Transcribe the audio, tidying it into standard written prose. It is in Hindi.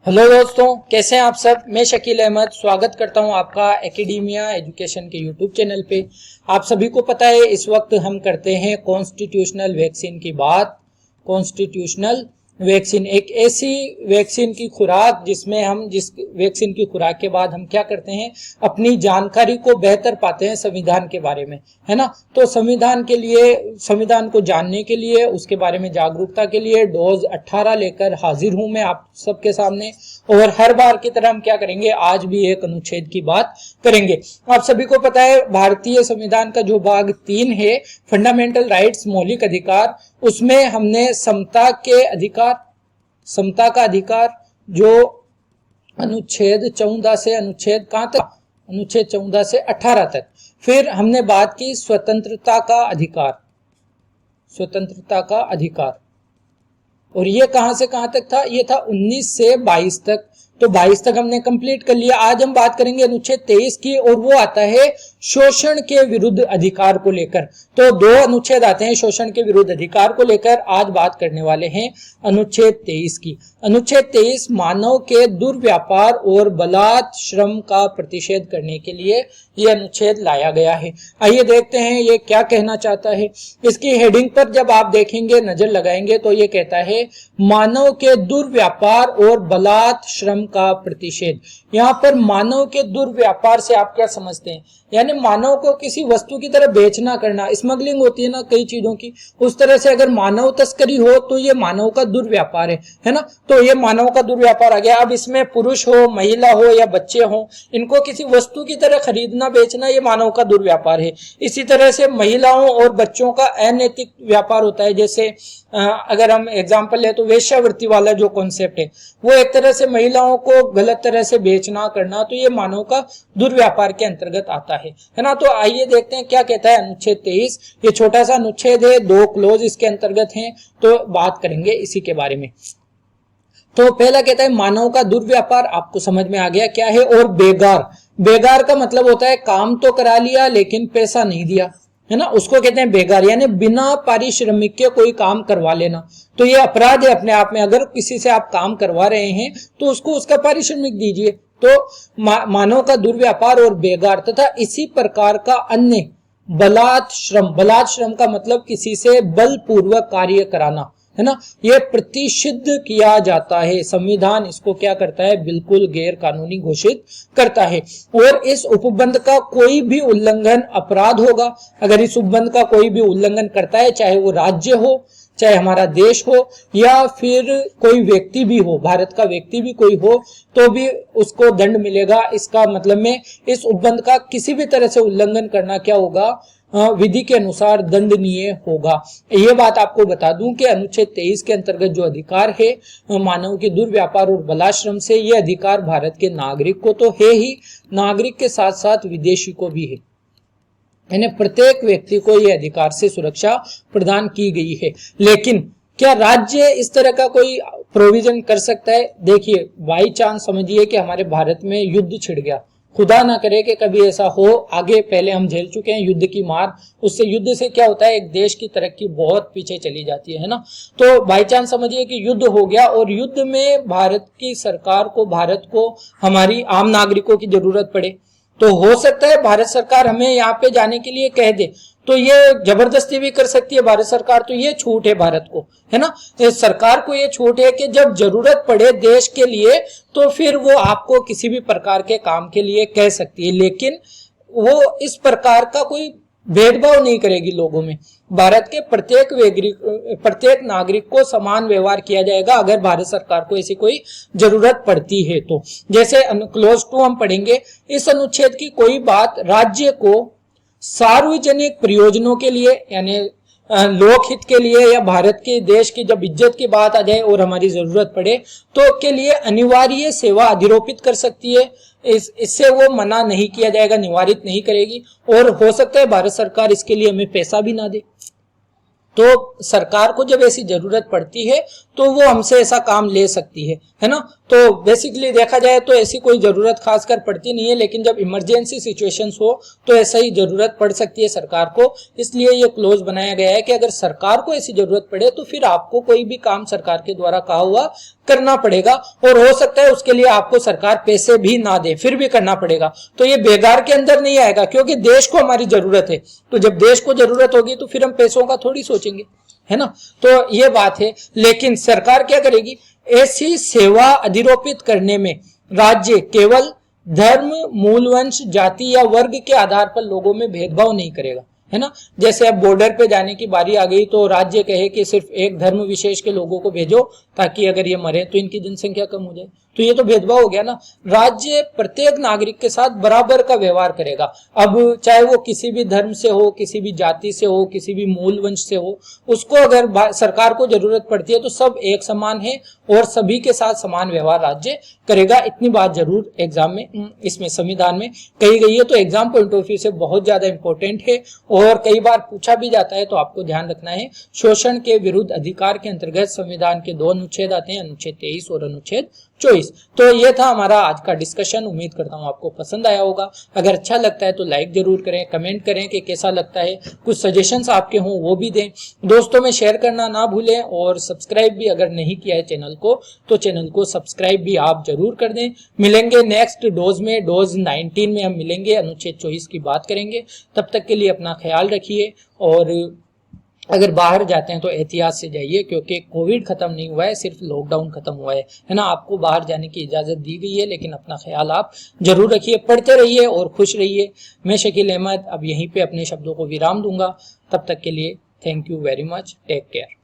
हेलो दोस्तों, कैसे हैं आप सब। मैं शकील अहमद स्वागत करता हूं आपका एकेडमिया एजुकेशन के यूट्यूब चैनल पे। आप सभी को पता है इस वक्त हम करते हैं कॉन्स्टिट्यूशनल वैक्सीन की बात। कॉन्स्टिट्यूशनल वैक्सीन एक ऐसी वैक्सीन की खुराक जिस वैक्सीन की खुराक के बाद हम क्या करते हैं, अपनी जानकारी को बेहतर पाते हैं संविधान के बारे में, है ना। तो संविधान के लिए, संविधान को जानने के लिए, उसके बारे में जागरूकता के लिए डोज 18 लेकर हाजिर हूं मैं आप सबके सामने। और हर बार की तरह हम क्या करेंगे, आज भी एक अनुच्छेद की बात करेंगे। आप सभी को पता है भारतीय संविधान का जो भाग 3 है, फंडामेंटल राइट्स मौलिक अधिकार, उसमें हमने समता का अधिकार जो अनुच्छेद 14 से अनुच्छेद कहां तक, अनुच्छेद 14 से 18 तक। फिर हमने बात की स्वतंत्रता का अधिकार, और ये कहां से कहां तक था, ये था 19 से 22 तक। तो 22 तक हमने कंप्लीट कर लिया। आज हम बात करेंगे अनुच्छेद 23 की, और वो आता है शोषण के विरुद्ध अधिकार को लेकर। तो दो अनुच्छेद आते हैं शोषण के विरुद्ध अधिकार को लेकर। आज बात करने वाले हैं अनुच्छेद 23 की। अनुच्छेद 23 मानव के दुर्व्यापार और बलात् श्रम का प्रतिषेध करने के लिए यह अनुच्छेद लाया गया है। आइए देखते हैं ये क्या कहना चाहता है। इसकी हेडिंग पर जब आप देखेंगे, नजर लगाएंगे, तो ये कहता है मानव के दुर्व्यापार और बलात् श्रम का प्रतिषेध। यहाँ पर मानव के दुर्व्यापार से आप क्या समझते हैं, यानी मानव को किसी वस्तु की तरह बेचना करना, स्मगलिंग होती है ना कई चीजों की, उस तरह से अगर मानव तस्करी हो तो ये मानव का दुर्व्यापार है ना। तो ये मानव का दुर्व्यापार आ गया। अब इसमें पुरुष हो, महिला हो या बच्चे हो, इनको किसी वस्तु की तरह खरीदना बेचना, ये मानव का दुर्व्यापार है। इसी तरह से महिलाओं और बच्चों का अनैतिक व्यापार होता है। जैसे अगर हम एग्जाम्पल ले तो वेश्यावृत्ति वाला जो कॉन्सेप्ट है, वो एक तरह से महिलाओं को गलत तरह से बेचना करना, तो ये मानव का दुर्व्यापार के अंतर्गत आता है ना। तो आइए देखते हैं क्या कहता है अनुच्छेद 23। ये छोटा सा अनुच्छेद है, 2 क्लोज इसके अंतर्गत हैं, तो बात करेंगे इसी के बारे में। तो पहला कहता है मानव का दुर्व्यापार, आपको समझ में आ गया क्या है। और बेगार का मतलब होता है काम तो करा लिया लेकिन पैसा नहीं दिया, है ना, उसको कहते हैं बेगार, यानी बिना पारिश्रमिक के कोई काम करवा लेना। तो ये अपराध है अपने आप में। अगर किसी से आप काम करवा रहे हैं तो उसको उसका पारिश्रमिक दीजिए। तो मानव का दुर्व्यापार और बेगार तथा इसी प्रकार का अन्य बलात् श्रम का मतलब किसी से बलपूर्वक कार्य कराना, है ना, यह प्रतिषिद्ध किया जाता है। संविधान इसको क्या करता है, बिल्कुल गैर कानूनी घोषित करता है। और इस उपबंध का कोई भी उल्लंघन अपराध होगा। अगर इस उपबंध का कोई भी उल्लंघन करता है, चाहे वो राज्य हो, चाहे हमारा देश हो, या फिर कोई व्यक्ति भी हो, भारत का व्यक्ति भी कोई हो, तो भी उसको दंड मिलेगा। इसका मतलब में इस उपबंध का किसी भी तरह से उल्लंघन करना क्या होगा, विधि के अनुसार दंडनीय होगा। ये बात आपको बता दूं कि अनुच्छेद 23 के अंतर्गत जो अधिकार है मानव के दुर्व्यापार और बलाश्रम से, ये अधिकार भारत के नागरिक को तो है ही, नागरिक के साथ साथ विदेशी को भी है, यानी प्रत्येक व्यक्ति को यह अधिकार से सुरक्षा प्रदान की गई है। लेकिन क्या राज्य इस तरह का कोई प्रोविजन कर सकता है? देखिए, बाई चांस समझिए कि हमारे भारत में युद्ध छिड़ गया, खुदा ना करे कि कभी ऐसा हो, आगे पहले हम झेल चुके हैं युद्ध की मार। उससे युद्ध से क्या होता है, एक देश की तरक्की बहुत पीछे चली जाती है ना। तो बाई चांस समझिए कि युद्ध हो गया और युद्ध में भारत की सरकार को, भारत को हमारी आम नागरिकों की जरूरत पड़े, तो हो सकता है भारत सरकार हमें यहाँ पे जाने के लिए कह दे, तो ये जबरदस्ती भी कर सकती है भारत सरकार। तो ये छूट है भारत को, है ना, सरकार को ये छूट है कि जब जरूरत पड़े देश के लिए तो फिर वो आपको किसी भी प्रकार के काम के लिए कह सकती है, लेकिन वो इस प्रकार का कोई भेदभाव नहीं करेगी लोगों में। भारत के प्रत्येक नागरिक को समान व्यवहार किया जाएगा अगर भारत सरकार को ऐसी कोई जरूरत पड़ती है तो। जैसे क्लोज 2 हम पढ़ेंगे, इस अनुच्छेद की कोई बात राज्य को सार्वजनिक प्रयोजनों के लिए, यानी लोकहित के लिए, या भारत के देश की जब इज्जत की बात आ जाए और हमारी जरूरत पड़े तो के लिए अनिवार्य सेवा अधिरोपित कर सकती है। इससे वो मना नहीं किया जाएगा, निवारित नहीं करेगी। और हो सकता है भारत सरकार इसके लिए हमें पैसा भी ना दे। तो सरकार को जब ऐसी जरूरत पड़ती है तो वो हमसे ऐसा काम ले सकती है ना। तो बेसिकली देखा जाए तो ऐसी कोई जरूरत खासकर पड़ती नहीं है, लेकिन जब इमरजेंसी सिचुएशंस हो तो ऐसा ही जरूरत पड़ सकती है सरकार को। इसलिए ये क्लोज बनाया गया है कि अगर सरकार को ऐसी जरूरत पड़े तो फिर आपको कोई भी काम सरकार के द्वारा कहा हुआ करना पड़ेगा, और हो सकता है उसके लिए आपको सरकार पैसे भी ना दे, फिर भी करना पड़ेगा। तो ये बेगार के अंदर नहीं आएगा, क्योंकि देश को हमारी जरूरत है। तो जब देश को जरूरत होगी तो फिर हम पैसों का थोड़ी सोचेंगे, है ना। तो ये बात है। लेकिन सरकार क्या करेगी, ऐसी सेवा अधिरोपित करने में राज्य केवल धर्म, मूलवंश, जाति या वर्ग के आधार पर लोगों में भेदभाव नहीं करेगा, है ना। जैसे अब बॉर्डर पे जाने की बारी आ गई तो राज्य कहे कि सिर्फ एक धर्म विशेष के लोगों को भेजो, ताकि अगर ये मरे तो इनकी जनसंख्या कम हो जाए, तो ये तो भेदभाव हो गया ना। राज्य प्रत्येक नागरिक के साथ बराबर का व्यवहार करेगा। अब चाहे वो किसी भी धर्म से हो, किसी भी जाति से हो, किसी भी मूल वंश से हो, उसको अगर सरकार को जरूरत पड़ती है तो सब एक समान है और सभी के साथ समान व्यवहार राज्य करेगा। इतनी बात जरूर एग्जाम में, इसमें संविधान में कही गई है। तो एग्जाम पॉइंट ऑफ व्यू से बहुत ज्यादा इंपॉर्टेंट है और कई बार पूछा भी जाता है, तो आपको ध्यान रखना है। शोषण के विरुद्ध अधिकार के अंतर्गत संविधान के 2 अनुच्छेद आते हैं, अनुच्छेद 23 और अनुच्छेद 24। तो ये था हमारा आज का डिस्कशन। उम्मीद करता हूं आपको पसंद आया होगा। अगर अच्छा लगता है तो लाइक जरूर करें, कमेंट करें कि कैसा लगता है, कुछ सजेशंस आपके हों वो भी दें, दोस्तों में शेयर करना ना भूलें, और सब्सक्राइब भी अगर नहीं किया है चैनल को तो चैनल को सब्सक्राइब भी आप जरूर कर दें। मिलेंगे नेक्स्ट डोज में, डोज 19 में हम मिलेंगे, अनुच्छेद 24 की बात करेंगे। तब तक के लिए अपना ख्याल रखिए, और अगर बाहर जाते हैं तो एहतियात से जाइए, क्योंकि कोविड खत्म नहीं हुआ है, सिर्फ लॉकडाउन खत्म हुआ है ना। आपको बाहर जाने की इजाजत दी गई है, लेकिन अपना ख्याल आप जरूर रखिए, पढ़ते रहिए और खुश रहिए। मैं शकील अहमद अब यहीं पे अपने शब्दों को विराम दूंगा। तब तक के लिए thank you very much, take care.